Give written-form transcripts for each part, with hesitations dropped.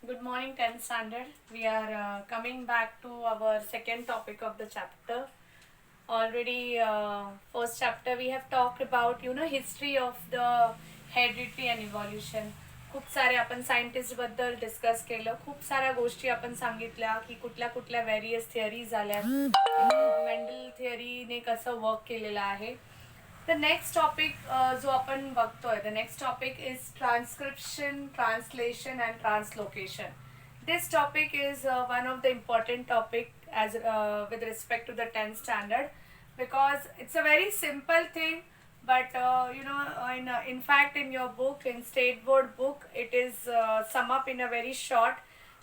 Good morning, 10th standard. We are coming back to our second topic of the chapter. Already, first chapter we have talked about history of the heredity and evolution. खूप सारे आपण scientist बद्दल discuss केलं. खूप साऱ्या गोष्टी आपण सांगितल्या की कुठल्या कुठल्या व्हेरियस थिअरीज आल्या. मेंडल थिअरीने कसं वर्क केलेलं आहे. The next topic जो आपण बघतोय, the next topic is transcription, translation and translocation. This topic is one of the important topic as with respect to the 10th standard, because it's a very simple thing, but in fact in your book, in state board book, it is sum up in a very short,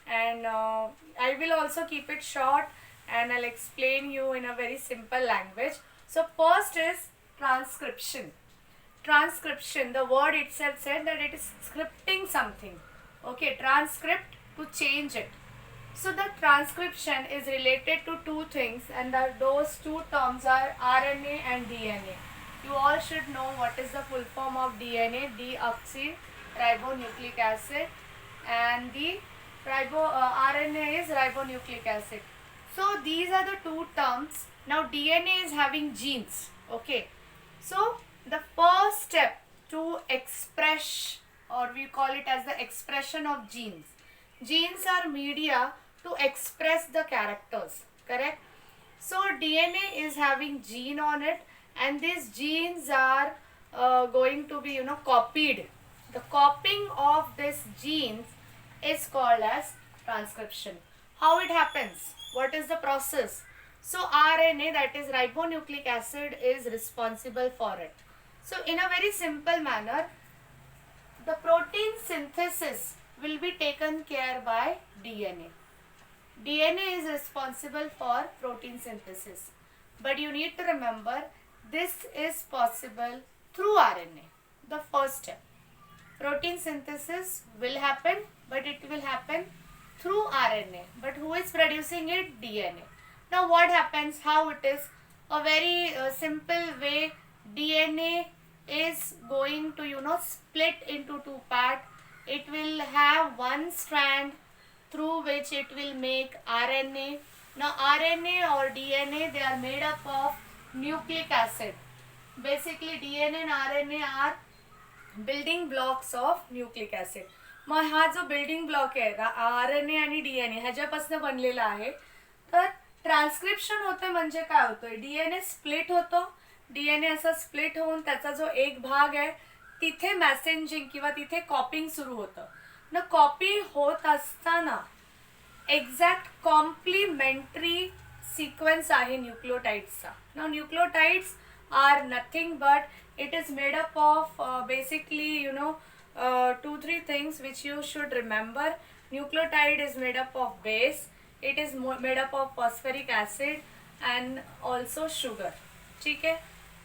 and I will also keep it short and I'll explain you in a very simple language. So first is transcription. Transcription, the word itself said that it is scripting something. Okay, transcript, to change it. So the transcription is related to two things, and those two terms are RNA and DNA. You all should know what is the full form of DNA, deoxyribonucleic acid, and the RNA is ribonucleic acid. So these are the two terms. Now DNA is having genes. Okay. So the first step to express, or we call it as the expression of genes. Genes are media to express the characters. Correct? So DNA is having gene on it, and these genes are going to be copied. The copying of these genes is called as transcription. How it happens? What is the process? So RNA, that is ribonucleic acid, is responsible for it. So in a very simple manner, the protein synthesis will be taken care by DNA. DNA is responsible for protein synthesis. But you need to remember, this is possible through RNA. The first step. Protein synthesis will happen, but it will happen through RNA. But who is producing it? DNA. Now what happens, how it is? A very simple way, DNA is going to split into two parts. It will have one strand through which it will make RNA. Now RNA or DNA, they are made up of nucleic acid. Basically DNA and RNA are building blocks of nucleic acid. मग हा जो building block आहे RNA आणि DNA ह्याच्यापासून बनलेला आहे. तर transcription होते म्हणजे काय होतं, DNA स्प्लिट होतो. DNA असा स्प्लिट होऊन त्याचा जो एक भाग आहे तिथे मेसेंजिंग किंवा तिथे कॉपिंग सुरू होतं. ना कॉपी होत असताना एक्झॅक्ट कॉम्प्लिमेंटरी सिक्वेन्स आहे न्यूक्लियोटाइड्सचा. ना nucleotides are nothing but it is made up of basically 2-3 things which you should remember. Nucleotide is made up of base, it is made up of phosphoric acid and also sugar. ठीक आहे.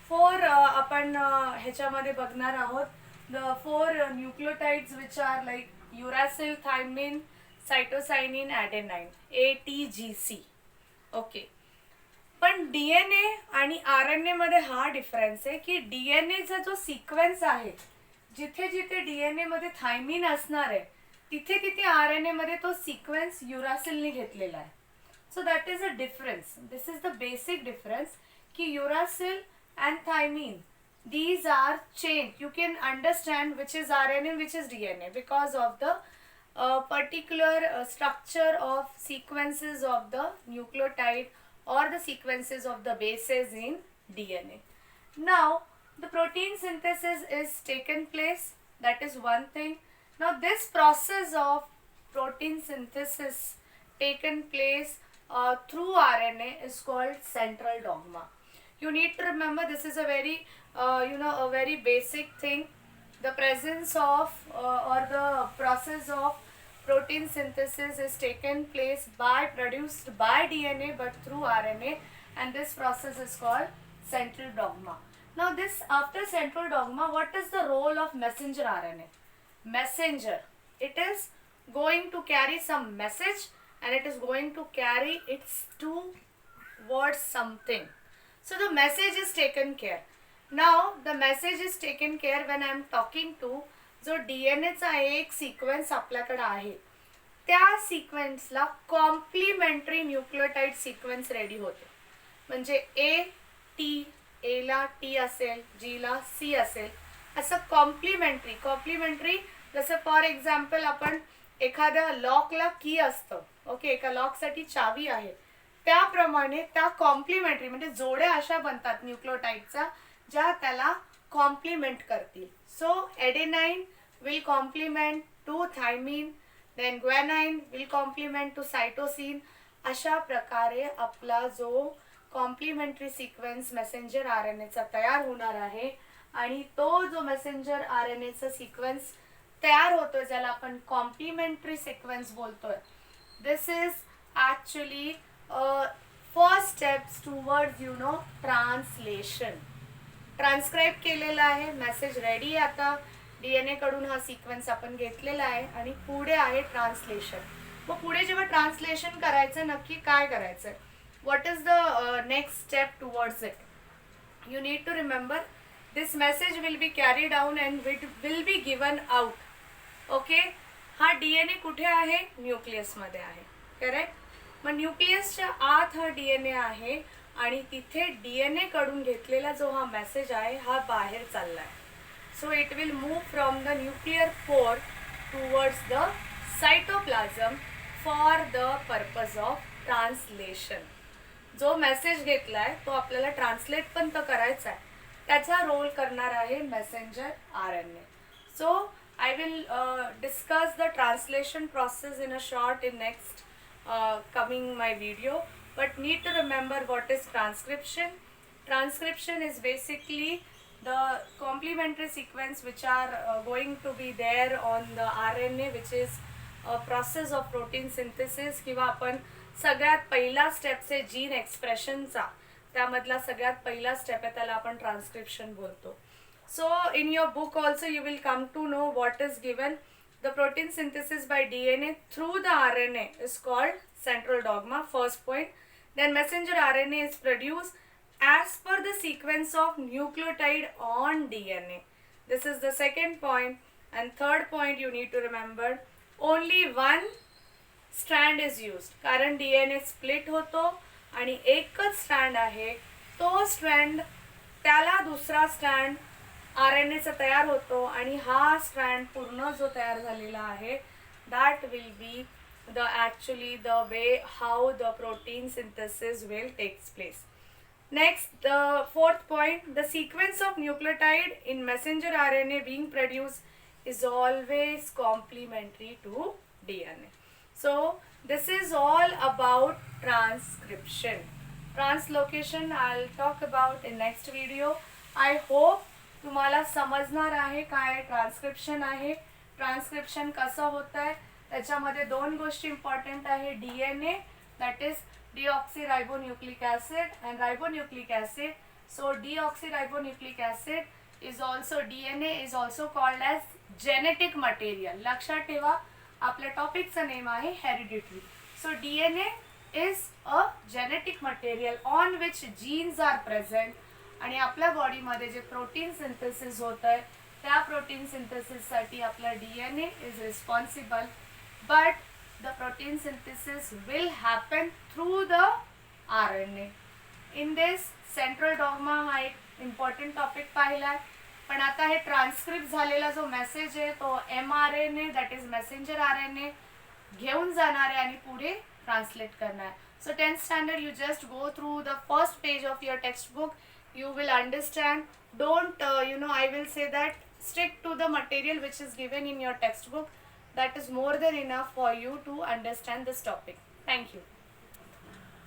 Four आपण ह्याच्यामध्ये बघणार आहोत. the four nucleotides which are like uracil, thymine, cytosinin, adenine, ATGC. Okay. पण DNA आणि RNA मध्ये हा डिफरन्स आहे की DNAचा जो सिक्वेन्स आहे, जिथे जिथे DNA मध्ये थायमिन असणार आहे तिथे तिथे RNA मध्ये तो सिक्वेन्स युरासिलने घेतलेला आहे. So that is a difference. This is the basic difference की uracil and thymine, these are changed. You can understand which is RNA, which is DNA because of the particular structure of sequences of the nucleotide or the sequences of the bases in DNA. Now the protein synthesis is taken place. That is one thing. Now this process of protein synthesis taken place through RNA is called central dogma. You need to remember, this is a very a very basic thing. The presence of or the process of protein synthesis is taken place by produced by DNA but through RNA, and this process is called central dogma. Now this, after central dogma, what is the role of messenger RNA? Messenger, it is going to carry some message and it is going to carry its towards something. So the message is taken care. Now the message is taken care when I am talking to जो DNA चा एक sequence आपल्याकडे आहे त्या सिक्वेन्सला complementary nucleotide sequence ready होतो. म्हणजे A T, एला T असेल, जीला सी असेल, असं कॉम्प्लिमेंटरी जसं फॉर एक्झाम्पल आपण एखाद्या लॉकला की असतं, ओके, एका लॉकसाठी चावी आहे, त्याप्रमाणे त्या कॉम्प्लिमेंटरी म्हणजे जोड्या अशा बनतात न्यूक्लियोटाइडच्या ज्या त्याला कॉम्प्लिमेंट करतील. So adenine will complement to thymine, then guanine will complement to cytosine. अशा प्रकारे आपला जो complementary sequence messenger R N एचा तयार होणार आहे. आणि तो जो मेसेंजर आर एन एचा सिक्वेन्स तयार होतो ज्याला आपण कॉम्प्लिमेंटरी सिक्वेन्स बोलतोय, this is actually first steps towards translation. Transcribe केलेला आहे, मेसेज रेडी आहे. आता DNA कडून हा सिक्वेन्स आपण घेतलेला आहे आणि पुढे आहे ट्रान्सलेशन. मग पुढे जेव्हा ट्रान्सलेशन करायचं नक्की काय करायचं, what is the next step towards it. You need to remember this message will be carry down and will be given out. Okay, हा DNA कुठे आहे, न्यूक्लियसमध्ये आहे, करेक्ट. मग न्यूक्लियसच्या आत हा DNA आहे आणि तिथे DNA कडून घेतलेला जो हा मेसेज आहे हा बाहेर चालला आहे. So it will move from the nuclear core towards the cytoplasm for the purpose of translation. जो मेसेज घेतला आहे तो आपल्याला ट्रान्सलेट पण तर करायचा आहे, त्याचा रोल करणार आहे messenger RNA. So I will discuss the translation process in a short in next coming my video, but need to remember what is transcription. Transcription is basically the complementary sequence which are going to be there on the RNA, which is a process of protein synthesis. किंवा आपण सगळ्यात पहिला step आहे gene एक्सप्रेशनचा, त्यामधला सगळ्यात पहिला step आहे त्याला आपण ट्रान्सक्रिप्शन बोलतो. So in your book also you will come to know what is given. The protein synthesis by DNA through the RNA is called central dogma, first point. Then messenger RNA is produced as per the sequence of nucleotide on DNA. This is the second point. And third point you need to remember, only one strand is used. कारण DNA split होतो आणि एकच strand आहे, तो strand त्याला दुसरा strand RNA चा तयार होतो आणि हा स्ट्रँड पूर्ण जो तयार झालेला आहे that will be the actually the way how the protein synthesis will takes place. Next, the fourth point, the sequence of nucleotide in messenger RNA being produced is always complementary to DNA. So this is all about transcription. Translocation I'll talk about in next video. I hope तुम्हाला समजणार आहे काय transcription आहे, transcription कसं होत आहे. त्याच्यामध्ये दोन गोष्टी इम्पॉर्टंट आहे, DNA that is deoxyribonucleic acid and ribonucleic acid. So deoxyribonucleic acid is also, DNA is also called as genetic material. लक्षात ठेवा आपल्या टॉपिकचं नेम आहे hereditary. So DNA is a genetic material on which genes are present. आणि आपल्या बॉडीमध्ये जे protein synthesis होत आहे त्या प्रोटीन सिंथेसिससाठी आपला DNA is responsible, but the protein synthesis will happen through the RNA. In this central dogma हा एक important topic पाहिला आहे. पण आता हे ट्रान्सक्रिप्ट झालेला जो मेसेज आहे तो mRNA that is messenger RNA घेऊन जाणार आहे आणि पुढे ट्रान्सलेट करणार आहे. सो 10th standard you just go through the first page of your text book. You will understand. Don't I will say that stick to the material which is given in your textbook. That is more than enough for you to understand this topic. Thank you.